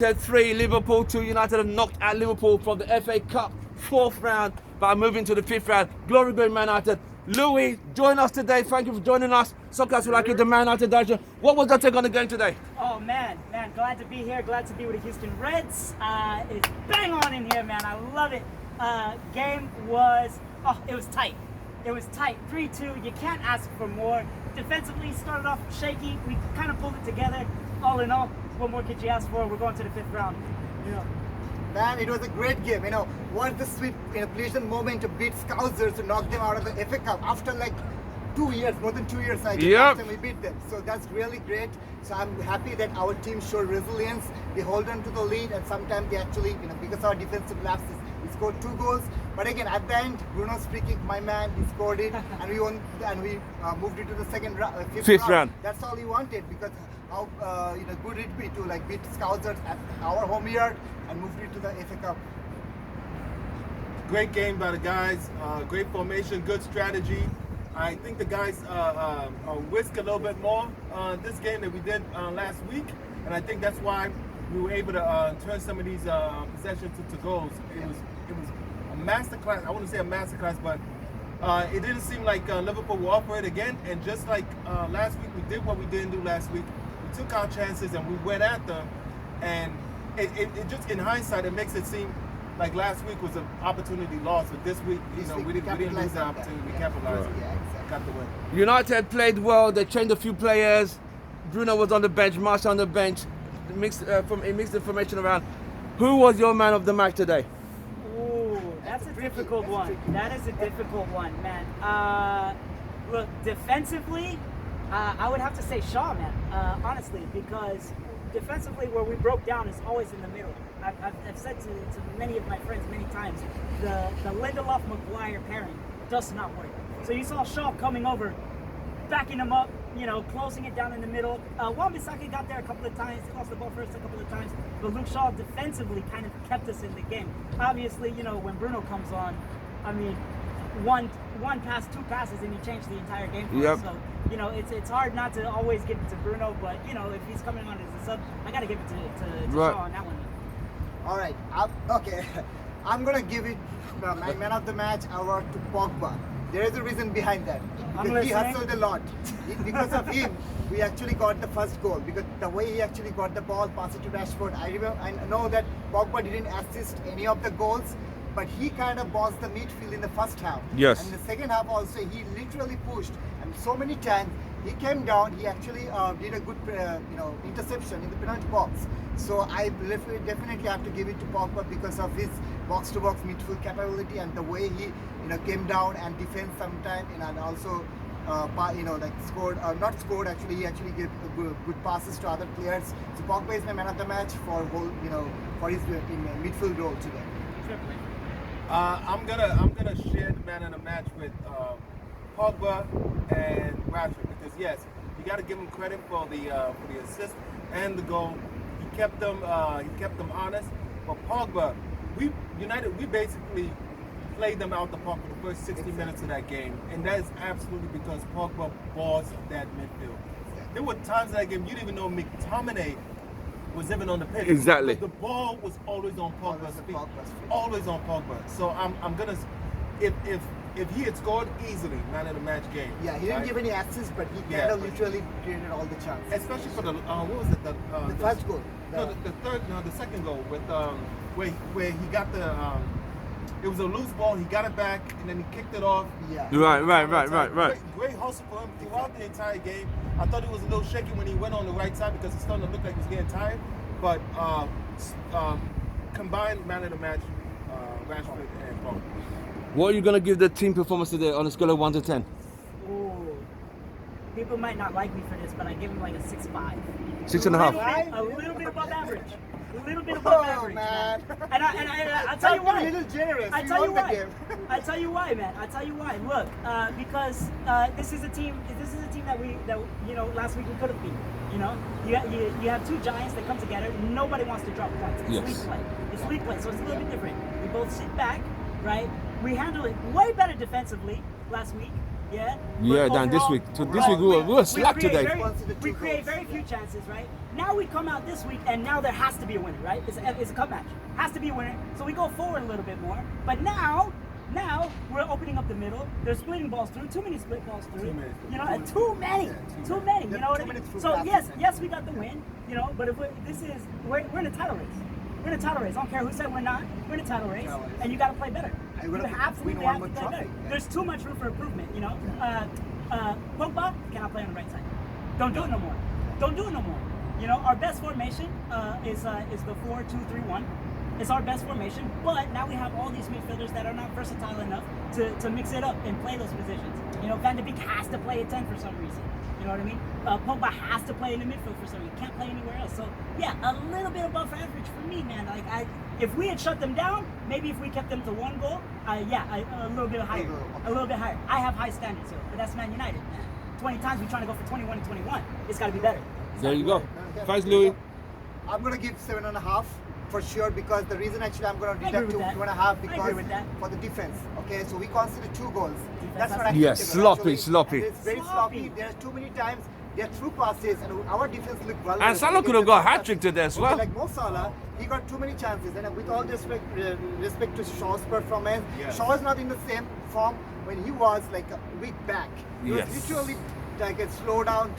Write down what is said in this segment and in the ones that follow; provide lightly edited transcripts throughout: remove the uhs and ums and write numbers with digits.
3, Liverpool 2. United have knocked out Liverpool from the FA Cup 4th round by moving to the 5th round. Glory be Man United. Louis, join us today. Thank you for joining us. Soccer we like it, the Man United direction. What was your take on the game today? Oh man, glad to be here. Glad to be with the Houston Reds. It's bang on in here, man. I love it. Game was, it was tight. It was tight. 3-2. You can't ask for more. Defensively, started off shaky. We kind of pulled it together. All in all, what more could you ask for? We're going to the 5th round. Man, it was a great game. What the sweet, pleasant moment to beat Scousers to knock them out of the FA Cup after like 2 years, more than 2 years. I think last time we beat them. So that's really great. So I'm happy that our team showed resilience. They hold on to the lead, and sometimes they actually, because our defensive lapses, we scored 2 goals. But again, at the end, Bruno's free kick, my man, he scored it, and we won, and we moved it to the 5th round. That's all he wanted, because how good it'd be to beat Scousers at our home yard and move it to the FA Cup. Great game by the guys. Great formation, good strategy. I think the guys whisk a little bit more this game than we did last week, and I think that's why we were able to turn some of these possessions to goals. It was a masterclass. I wouldn't say a masterclass, but it didn't seem like Liverpool will offer it again. And just like last week, we did what we didn't do last week. We took our chances and we went at them. And it just, in hindsight, it makes it seem like last week was an opportunity lost. But this week, we didn't lose the opportunity. We capitalized. Yeah, exactly. Got the win. United played well. They changed a few players. Bruno was on the bench. Marshall on the bench. Mixed information around. Who was your man of the match today? Ooh, that's a difficult one. That is a difficult one, man. Look, defensively, I would have to say Shaw, man. Honestly, because defensively, where we broke down is always in the middle. I've said to many of my friends many times, the Lindelof-Maguire pairing does not work. So you saw Shaw coming over, backing him up, closing it down in the middle. Wan-Bissaka got there a couple of times, lost the ball first a couple of times, but Luke Shaw defensively kind of kept us in the game. Obviously, when Bruno comes on, I mean, one pass, 2 passes, and he changed the entire game for us. So, it's hard not to always give it to Bruno, but, if he's coming on as a sub, I got to give it to Shaw on that one. All right, okay. I'm going to give it my man of the match award to Pogba. There is a reason behind that. Because he hustled a lot. Because of him, we actually got the first goal. Because the way he actually got the ball, passed it to Rashford. I know that Pogba didn't assist any of the goals, but he kind of bossed the midfield in the first half. Yes. And in the second half also, he literally pushed. And so many times, he came down, he actually did a good interception in the penalty box. So I definitely have to give it to Pogba because of his box-to-box midfield capability and the way he came down and defend sometime, and also scored. Actually, he actually gave good passes to other players. So Pogba is my man of the match for for his midfield role today. I'm gonna share the man of the match with Pogba and Rashford, because yes, you got to give him credit for the assist and the goal. He kept them honest. But Pogba, we basically played them out the park for the first 60 minutes of that game, and that is absolutely because Pogba bossed that midfield. There were times in that game you didn't even know McTominay was even on the pitch. Exactly. The ball was always on Pogba's feet. Always on Pogba. So I'm gonna, if he had scored easily, man of the match game. Yeah, he didn't give any assists, but he kind of literally created all the chances. Especially for the what was it? The first goal. The second goal with where he got the. It was a loose ball. He got it back and then he kicked it off. Yeah. Right. Great hustle for him throughout the entire game. I thought he was a little shaky when he went on the right side because he's starting to look like he's getting tired. But combined man of the match, Rashford and Pogba. What are you going to give the team performance today on a scale of 1 to 10? Ooh. People might not like me for this, but I give him like a 6.5. 6.5. A little bit above average. A little bit above average, man. And I'll tell you why. A little generous. I tell you why. I tell you why, man. I tell you why. Look, because this is a team that last week we could have beat. You have 2 giants that come together. Nobody wants to drop points. It's league play. It's league play, so it's a little bit different. We both sit back, right? We handle it way better defensively last week. Yeah. Yeah, than this week. So this week we were slack today. We create very few chances, right? Now we come out this week, and now there has to be a winner, right? It's a cup match. Has to be a winner. So we go forward a little bit more. But now we're opening up the middle. They're splitting balls through. Too many split balls through. Too many. You know, too many. You know what I mean? So yes, we got the win. You know, but if we're in a title race. We're in a title race. I don't care who said we're not. We're in a title race, and you got to play better. You absolutely have to play better. There's too much room for improvement. You know, Pogba cannot play on the right side. Don't do it no more. Don't do it no more. You know, our best formation is the 4-2-3-1. It's our best formation, but now we have all these midfielders that are not versatile enough to mix it up and play those positions. You know, Van de Beek has to play a 10 for some reason. You know what I mean? Pogba has to play in the midfield for some reason. He can't play anywhere else. So yeah, a little bit above average for me, man. Like if we had shut them down, maybe if we kept them to 1 goal, a little bit higher. A little bit higher. I have high standards here, but that's Man United, man. 20 times we're trying to go for 21 and 21. It's got to be better. There you go. Thanks, Louis. I'm gonna give 7.5 for sure, because the reason actually I'm gonna deduct to 2.5 because for the defense. Okay, so we conceded 2 goals. That's not acceptable. Yes, sloppy. And it's very sloppy. There's too many times they're through passes, and our defense looked vulnerable. And Salah could have got a hat-trick today as well. Like Mo Salah, he got too many chances, and with all respect to Shaw's performance, Shaw is not in the same form when he was like a week back. He was literally like a slow down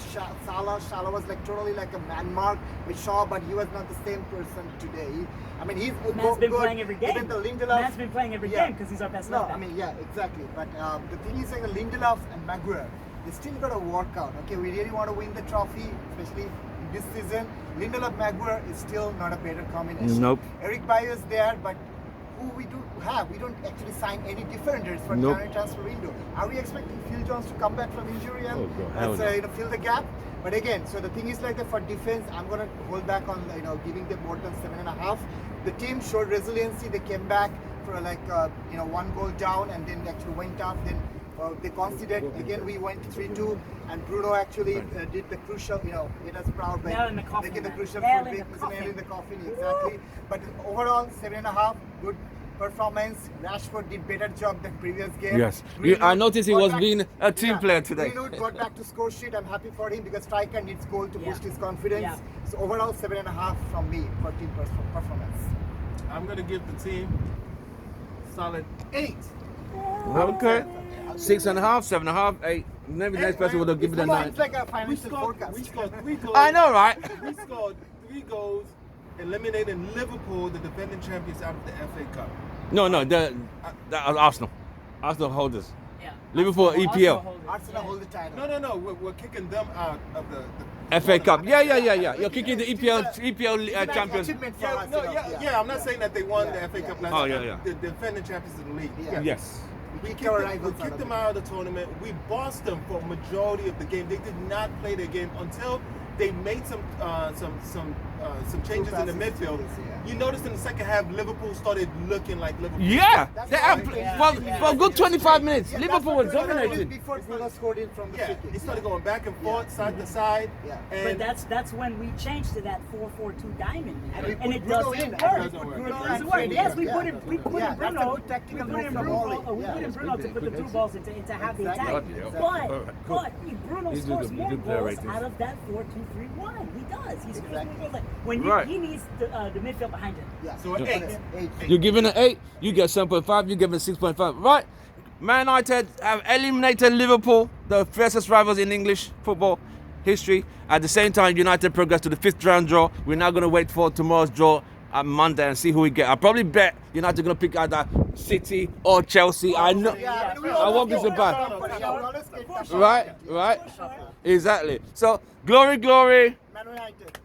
Salah was like totally like a man mark with Shaw, but he was not the same person today. I mean, he's been playing every game. Even the Lindelof, Man's been playing every game because he's our best left back. I mean, yeah, exactly. But the thing is, like the Lindelof and Maguire, they still got to work out. Okay, we really want to win the trophy, especially in this season. Lindelof Maguire is still not a better combination. Nope. Eric Bayer is there, but who we do have? We don't actually sign any defenders for the January transfer window. Are we expecting Phil Jones to come back from injury and fill the gap? But again, so the thing is like that for defense, I'm gonna hold back on giving them more than 7.5. The team showed resiliency. They came back for like 1 goal down and then actually went up. Then they conceded again. We went 3-2, and Bruno actually did the crucial. Made us proud by making the crucial nail in the coffin. Exactly. But overall, 7.5. Good performance. Rashford did better job than previous game. Yes, I noticed he was being a team player today. Bruno got back to score sheet. I'm happy for him because striker needs goal to boost his confidence. So overall, 7.5 from me for team performance. I'm gonna give the team solid 8. Okay. 6.5, 7.5, 8. Maybe the next person would have given it a 9. It's like a financial forecast. We scored 3 goals. I know, right? We scored 3 goals, eliminating Liverpool, the defending champions, out of the FA Cup. No, the Arsenal. Arsenal holders. Yeah. Liverpool EPL. Arsenal hold the title. No. We're kicking them out of the FA Cup. Yeah. You're kicking the EPL champions. Achievement for Arsenal. I'm not saying that they won the FA Cup last year. Yeah. The defending champions of the league. Yeah. Yes. We kicked them out of the tournament. We bossed them for a majority of the game. They did not play their game until they made some changes in the midfield. You noticed in the second half, Liverpool started looking like Liverpool. Yeah, for a good 25 minutes, Liverpool was dominating. Before Bruno scored in from the free kick. They started going back and forth, side to side. But that's when we changed to that 4-4-2 diamond, and it Bruno doesn't in. work. It doesn't work. Yes, we put in Bruno. tactical We put in move from Bruno. Ole. We put in Bruno to put the through balls into half the attack. But Bruno He's scores a more good player goals right there. out of that 4-2-3-1. He does. He scores more goals. When Right. he needs the midfield behind him. Yeah. So an 8. You're giving an 8, you get 7.5, you give it 6.5. Right? Man United have eliminated Liverpool, the fiercest rivals in English football history. At the same time, United progressed to the 5th round draw. We're now going to wait for tomorrow's draw at Monday and see who we get. I probably bet United are going to pick either City or Chelsea. I know. I won't be surprised. Right? Exactly. So, glory. Man United.